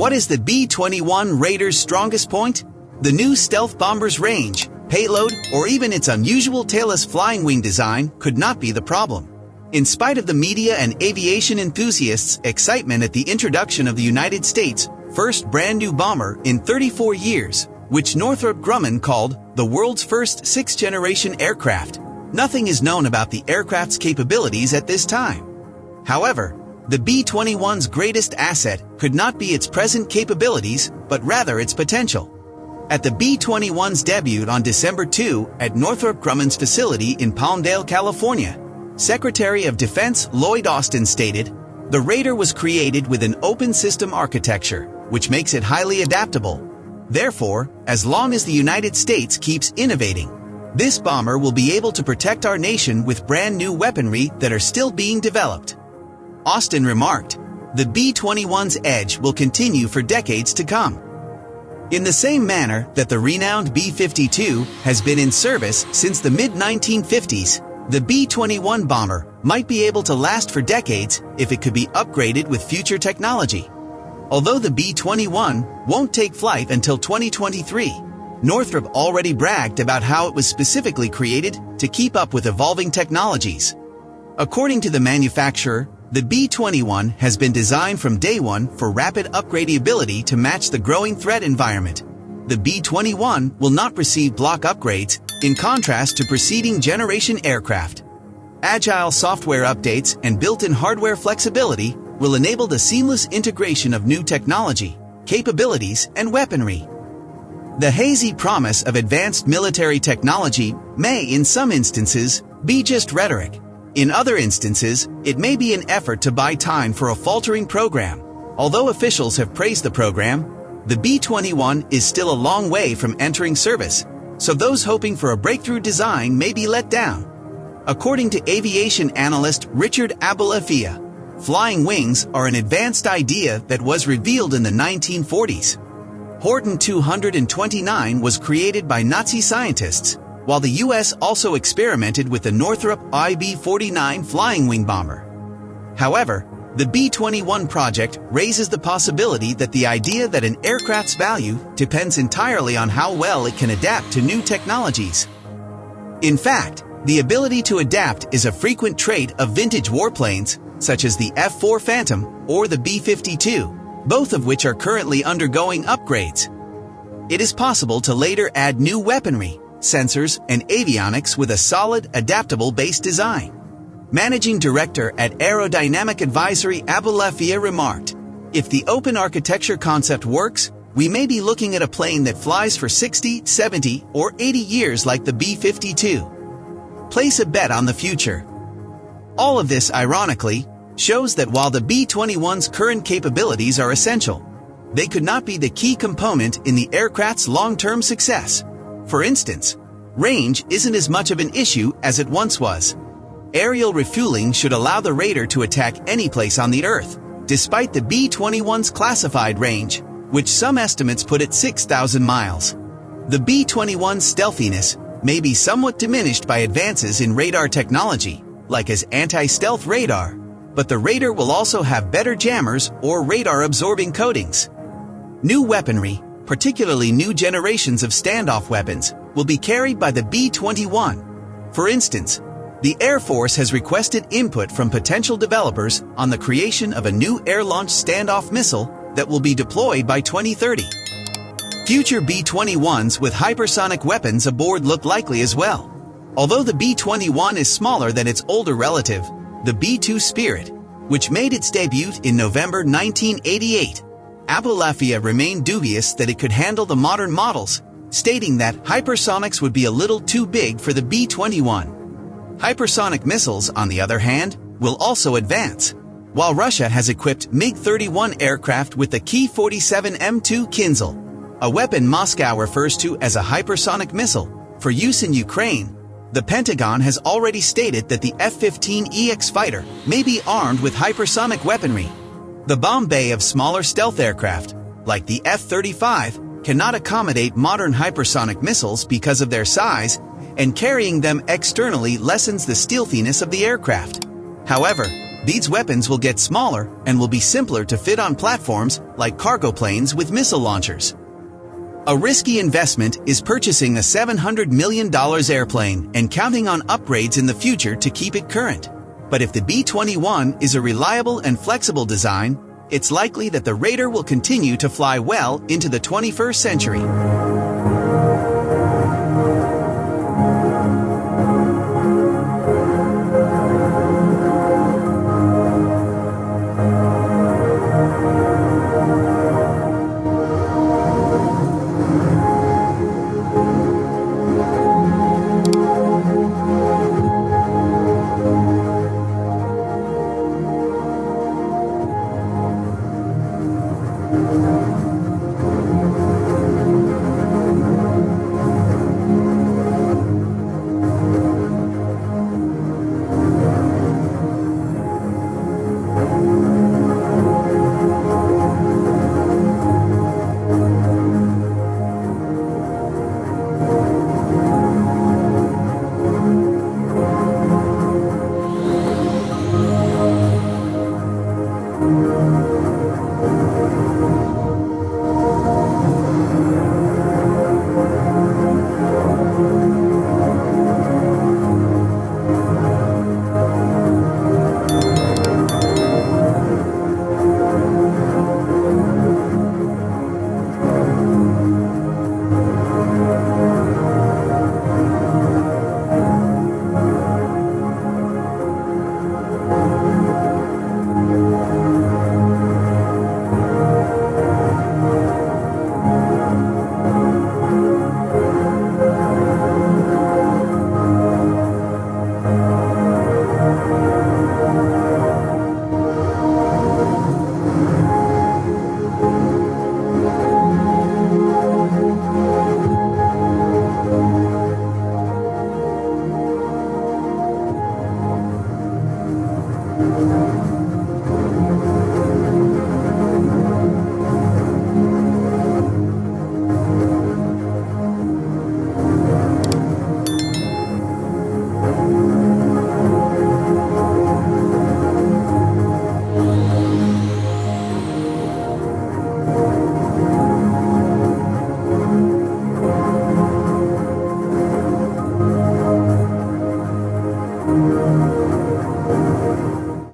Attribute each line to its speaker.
Speaker 1: What is the B-21 Raider's strongest point? The new stealth bomber's range, payload, or even its unusual tailless flying wing design could not be the problem. In spite of the media and aviation enthusiasts' excitement at the introduction of the United States' first brand-new bomber in 34 years, which Northrop Grumman called the world's first sixth-generation aircraft, nothing is known about the aircraft's capabilities at this time. However, the B-21's greatest asset could not be its present capabilities, but rather its potential. At the B-21's debut on December 2 at Northrop Grumman's facility in Palmdale, California, Secretary of Defense Lloyd Austin stated, "The Raider was created with an open system architecture, which makes it highly adaptable. Therefore, as long as the United States keeps innovating, this bomber will be able to protect our nation with brand new weaponry that are still being developed." Austin remarked, "The B-21's edge will continue for decades to come." In the same manner that the renowned B-52 has been in service since the mid-1950s, the B-21 bomber might be able to last for decades if it could be upgraded with future technology. Although the B-21 won't take flight until 2023, Northrop already bragged about how it was specifically created to keep up with evolving technologies. According to the manufacturer, the B-21 has been designed from day one for rapid upgradability to match the growing threat environment. The B-21 will not receive block upgrades, in contrast to preceding generation aircraft. Agile software updates and built-in hardware flexibility will enable the seamless integration of new technology, capabilities, and weaponry. The hazy promise of advanced military technology may, in some instances, be just rhetoric. In other instances, it may be an effort to buy time for a faltering program. Although officials have praised the program, the B-21 is still a long way from entering service, so those hoping for a breakthrough design may be let down. According to aviation analyst Richard Abulafia, flying wings are an advanced idea that was revealed in the 1940s. Horton 229 was created by Nazi scientists, while the U.S. also experimented with the Northrop IB-49 flying wing bomber. However, the B-21 project raises the possibility that the idea that an aircraft's value depends entirely on how well it can adapt to new technologies. In fact, the ability to adapt is a frequent trait of vintage warplanes, such as the F-4 Phantom or the B-52, both of which are currently undergoing upgrades. It is possible to later add new weaponry, sensors, and avionics with a solid, adaptable base design. Managing Director at Aerodynamic Advisory Abulafia remarked, "If the open architecture concept works, we may be looking at a plane that flies for 60, 70, or 80 years like the B-52. Place a bet on the future." All of this, ironically, shows that while the B-21's current capabilities are essential, they could not be the key component in the aircraft's long-term success. For instance, range isn't as much of an issue as it once was. Aerial refueling should allow the Raider to attack any place on the Earth, despite the B-21's classified range, which some estimates put at 6,000 miles. The B-21's stealthiness may be somewhat diminished by advances in radar technology, like as anti-stealth radar, but the Raider will also have better jammers or radar-absorbing coatings. New weaponry, particularly new generations of standoff weapons, will be carried by the B-21. For instance, the Air Force has requested input from potential developers on the creation of a new air-launched standoff missile that will be deployed by 2030. Future B-21s with hypersonic weapons aboard look likely as well. Although the B-21 is smaller than its older relative, the B-2 Spirit, which made its debut in November 1988, Abulafia remained dubious that it could handle the modern models, stating that hypersonics would be a little too big for the B-21. Hypersonic missiles, on the other hand, will also advance. While Russia has equipped MiG-31 aircraft with the Ki-47 M2 Kinzhal, a weapon Moscow refers to as a hypersonic missile, for use in Ukraine, the Pentagon has already stated that the F-15EX fighter may be armed with hypersonic weaponry. The bomb bay of smaller stealth aircraft, like the F-35, cannot accommodate modern hypersonic missiles because of their size, and carrying them externally lessens the stealthiness of the aircraft. However, These weapons will get smaller and will be simpler to fit on platforms like cargo planes with missile launchers. A risky investment is purchasing a $700 million airplane and counting on upgrades in the future to keep it current. But if the B-21 is a reliable and flexible design, it's likely that the Raider will continue to fly well into the 21st century.